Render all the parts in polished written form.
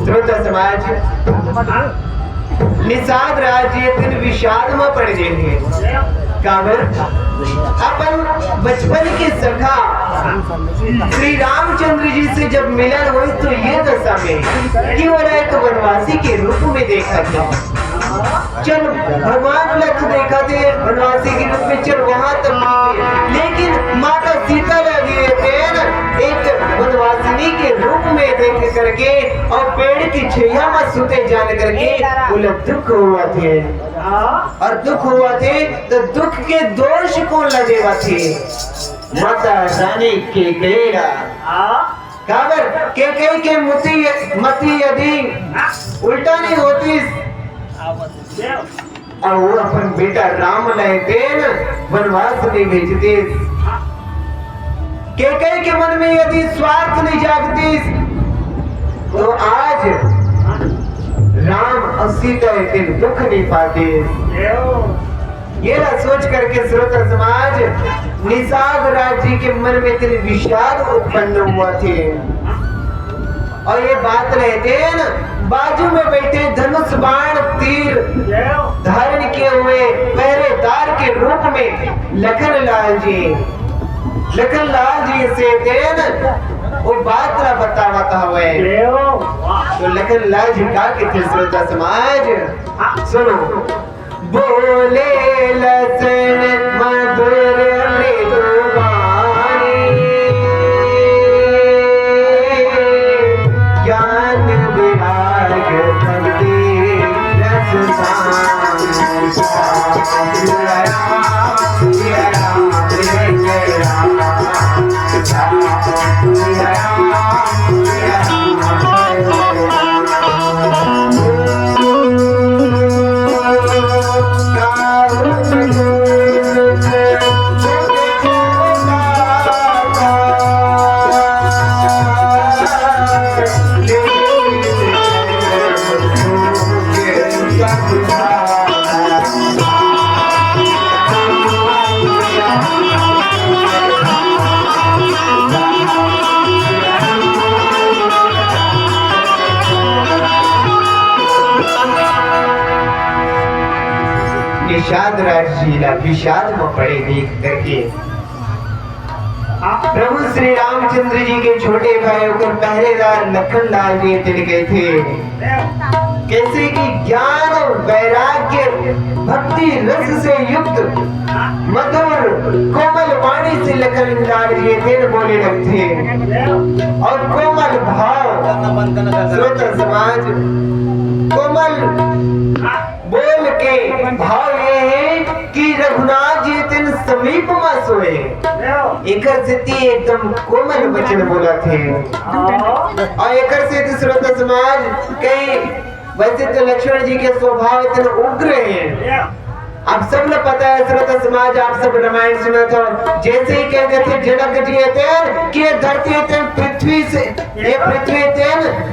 श्रोता समाज निषाद राज्य दिन विषाद में पड़ गए काबर अपन बचपन के सखा श्री रामचंद्र जी से जब मिलन हुई तो ये दशा में कि वो एक वनवासी के रूप में देखा था। चल भगवान लख देखा थे वनवासी के रूप में, चल वहां तक, लेकिन माता सीता लगी थे एक वनवासिनी के रूप में देख करके और पेड़ की छाया में सुते जान करके बोले दुख हुआ थे, और दुख हुआ थे तो दुख के दोष कौन लगेगा थे? माता रानी के गैरा काबर के मती यदि उल्टा नहीं होती और वो अपन बेटा राम लेते न वनवास नहीं भेजते, के मन में यदि स्वार्थ नहीं जागती तो आज राम और सीता दिन दुख नहीं पाते। ये ना सोच करके श्रोता समाज निषाद राज्य के मन में इतनी विषाद उत्पन्न हुआ थे। और ये बात रहते हैं न बाजू में बैठे धनुष बाण तीर धारण किए हुए पहरेदार के रूप में लखन लाल जी से देन वो बात ना बतावता हुए तो लखन लाल जी का के श्रोता समाज सुनो। बोले लसन मधुर मृदुबानी ज्ञान विराग भक्ति रस निषाद राज्य विषाद में पड़े देख करके प्रभु श्री रामचंद्र जी के छोटे भाई होकर पहरेदार लखन लाल जी चले गए थे। कैसे कि ज्ञान और वैराग्य भक्ति रस से युक्त मधुर कोमल वाणी से लखन लाल जी थे बोले लगते और कोमल भाव श्रोता समाज कोमल बोल के भाव ये है कि रघुनाथ जी दिन समीप में सोए एक एकदम कोमल वचन बोला थे। और एक श्रोता समाज कई वैसे तो लक्ष्मण जी के स्वभाव इतने उग्र हैं। आप सब ने पता है श्रोता समाज, आप सब रामायण सुना था, जैसे ही कहते थे जनक जी कि ये धरती पृथ्वी से ये पृथ्वी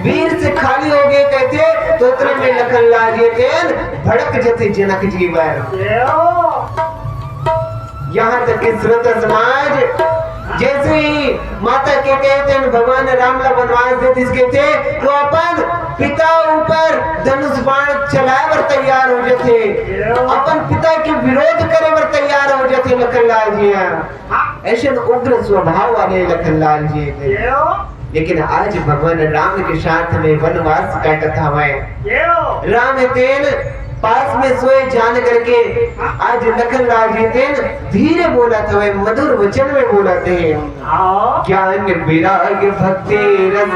वीर से खाली हो गए कहते तो उतने में लखन लाल जी भड़क जाते जनक जी पर। यहाँ तक कि श्रोता समाज जैसे ही माता के कहते भगवान राम ला वनवास दे इसके थे तो अपन पिता ऊपर धनुष बाण चलाए बर तैयार हो जाते, अपन पिता के विरोध करे बर तैयार हो जाते लखन लाल जी। ऐसे उग्र स्वभाव वाले लखन लाल जी थे। लेकिन आज भगवान राम के साथ में वनवास का कथा है। राम तेन पास में सोए जान करके आज लखन लाल जी तेन धीरे बोला था, मधुर वचन में बोला थे ज्ञान विराग भक्ति रस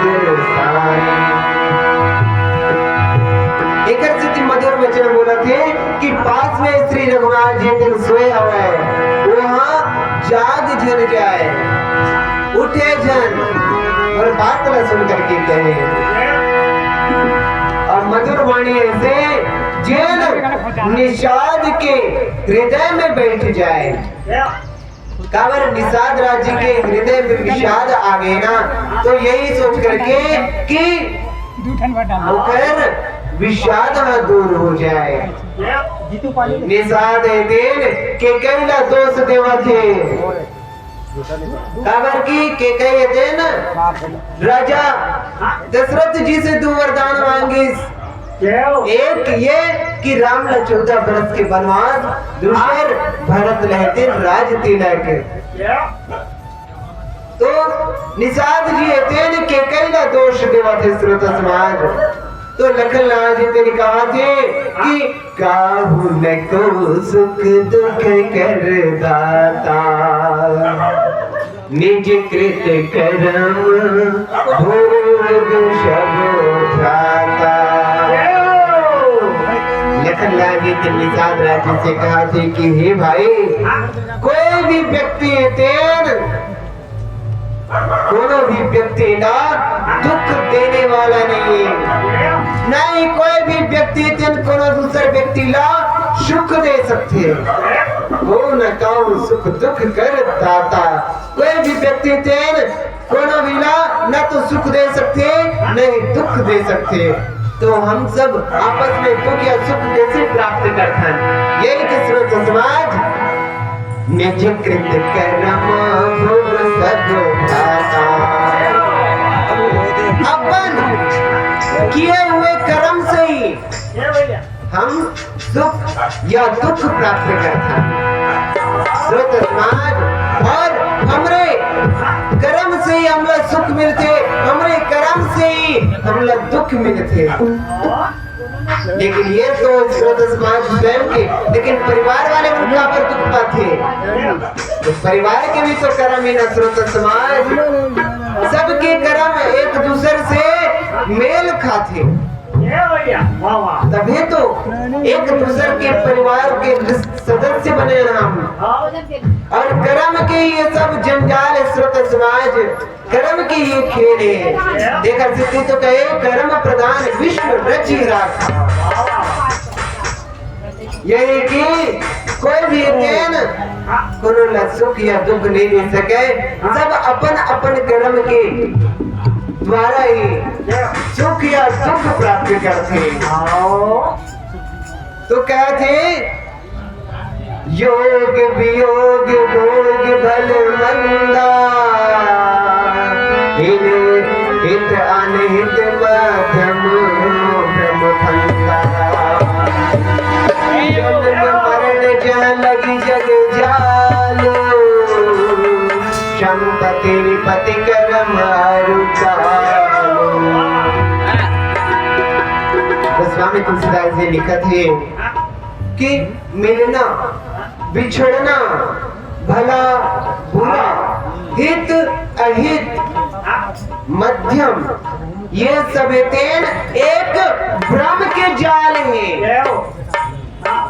एक मधुर वचन बोला थे कि पास में श्री रघुनाथ जी तेन सोए हुए वहाँ जाग जन जाए उठे जन और बात न सुन करके कहे और मधुर वाणी ऐसे जेल निषाद के हृदय में बैठ जाए। काबर निषाद राज्य के हृदय में विषाद आ गए ना तो यही सोच करके कि होकर विषाद न दूर हो जाए। निषाद दिन के कैला दोष देवा थे काबर की के कहे दिन राजा दशरथ जी से तू वरदान मांगिस। एक ये कि राम ला 14 बरस के वनवास, दूसर भरत रहते राज तिलक। तो निषाद जी तेन के कैला दोष देवते श्रोत समाज। तो लखन लाल जी तेने कहा थे कि काहू न को सुख दुख कर दाता, निज कृत कर्म भोग सब भ्राता। लखन लाल जी तेने निषाद राज से कहा थे कि हे भाई, कोई भी व्यक्ति तेन कोनो भी व्यक्ति ना दुख देने वाला नहीं है, नहीं कोई भी व्यक्ति तेन कोनो दूसरे व्यक्ति ला सुख दे सकते। वो न काऊ सुख दुख कर दाता, कोई भी व्यक्ति तेन कोनो भी ला न तो सुख दे सकते नहीं दुख दे सकते। तो हम सब आपस में दुख या सुख कैसे प्राप्त करते हैं? यही कि श्रोत समाज निज कृत कर्म भोग सब भ्राता। अपन किए हुए कर्म से ही हम सुख या दुख प्राप्त करते हैं। श्रोत समाज, और हमरे कर्म से ही हमला सुख मिलते, हमरे कर्म से ही हमला दुख मिलते। लेकिन ये तो श्रोत समाज स्वयं के, लेकिन परिवार वाले उनका पर दुख पाते। तो परिवार के भी तो कर्म ही ना श्रोत समाज, सबके कर्म एक दूसरे से मेल खाते, तभी तो एक दूसरे के परिवार के सदस्य बने हम। और कर्म के ये सब जंजाल है श्रोत समाज, कर्म की ये खेल है। देखा सिद्धि तो कहे कर्म प्रधान विश्व रचि राखा। यही कि कोई भी तेन कोनो सुख या दुख नहीं दे सके, सब अपन अपन कर्म के द्वारा ही सुख या दुख प्राप्त करते। तो कहते योग वियोग भोग भल मंदा, हित अनहित मध्यम ब्रह्म फंदा। जन्म मरण जन लगी जग जालो, संपत्ति विपत्ति कर्म रुचालो। गोस्वामी तुलसीदास जी लिखत है कि मिलना बिछड़ना भला बुरा हित अहित मध्यम ये सब तेन एक भ्रम के जाल है।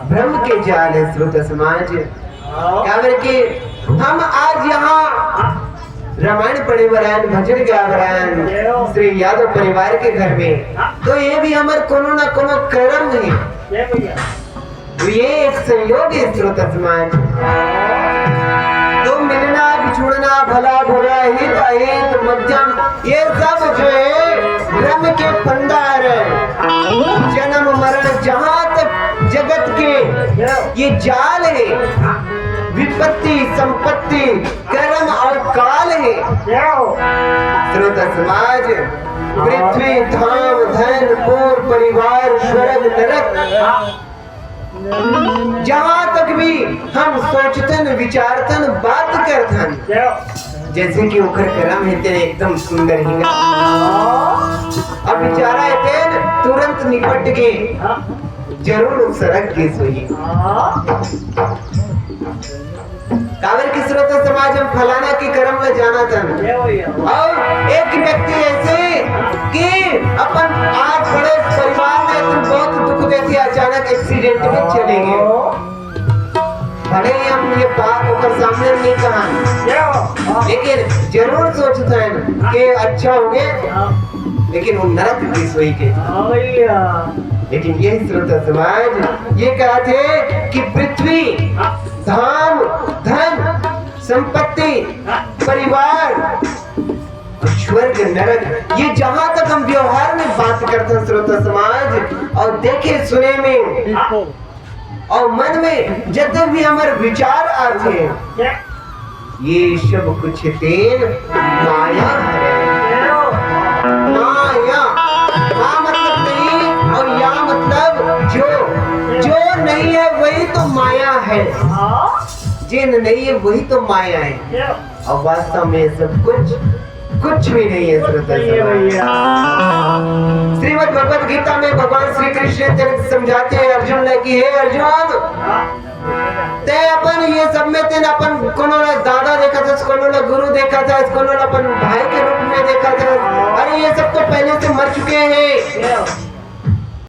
भ्रम के जाल है श्रोत समाज। क्या कि हम आज यहाँ रामायण पढ़े वरायन भजन गा वरायन श्री यादव परिवार के घर में, तो ये भी हमारे कोनो ना कोनो कर्म है, ये एक संयोग है श्रोत समाज। तो मिलना बिछुड़ना भला बुरा हित अहित मध्यम ये सब जो है भ्रम के फंदा है। जन्म मरण जहां तक जगत के ये जाल है, विपत्ति संपत्ति कर्म और काल है। श्रोत समाज, पृथ्वी धाम धन पुर परिवार स्वर्ग नरक जहां तक भी हम सोचतन विचारतन बात करतन, जैसे कि ओकर कर्म हेते एकदम सुंदर ही अब विचारा हेते तुरंत निपट के जरूर सड़क के सोई। कावर की स्रोत समाज हम फलाना की कर्म में जाना था। और एक व्यक्ति ऐसे कि अपन आज बड़े परिवार में बहुत दुख देती अचानक एक्सीडेंट में चले गए। भले ही हम ये बात ऊपर सामने नहीं कहा, लेकिन जरूर सोचता है कि अच्छा हो गया, लेकिन वो नरक की सोई के। लेकिन ये स्रोत समाज ये कहते कि पृथ्वी धाम धन संपत्ति परिवार स्वर्ग नरक ये जहां तक हम व्यवहार में बात करते हैं श्रोता समाज, और देखे सुने में और मन में जब भी हमारे विचार आते हैं, ये सब कुछ तेल माया है। है, जिन नहीं है वही तो माया है, और वास्तव में ये सब कुछ भी नहीं है। श्रीमद् भगवत गीता में भगवान श्री कृष्ण समझाते हैं अर्जुन ने कि हे अर्जुन, ते अपन ये सब में तेन अपन कोनोला दादा देखा था, कोनोला गुरु देखा था, कोनोला अपन भाई के रूप में देखा था। अरे ये सब तो पहले से मर चुके हैं।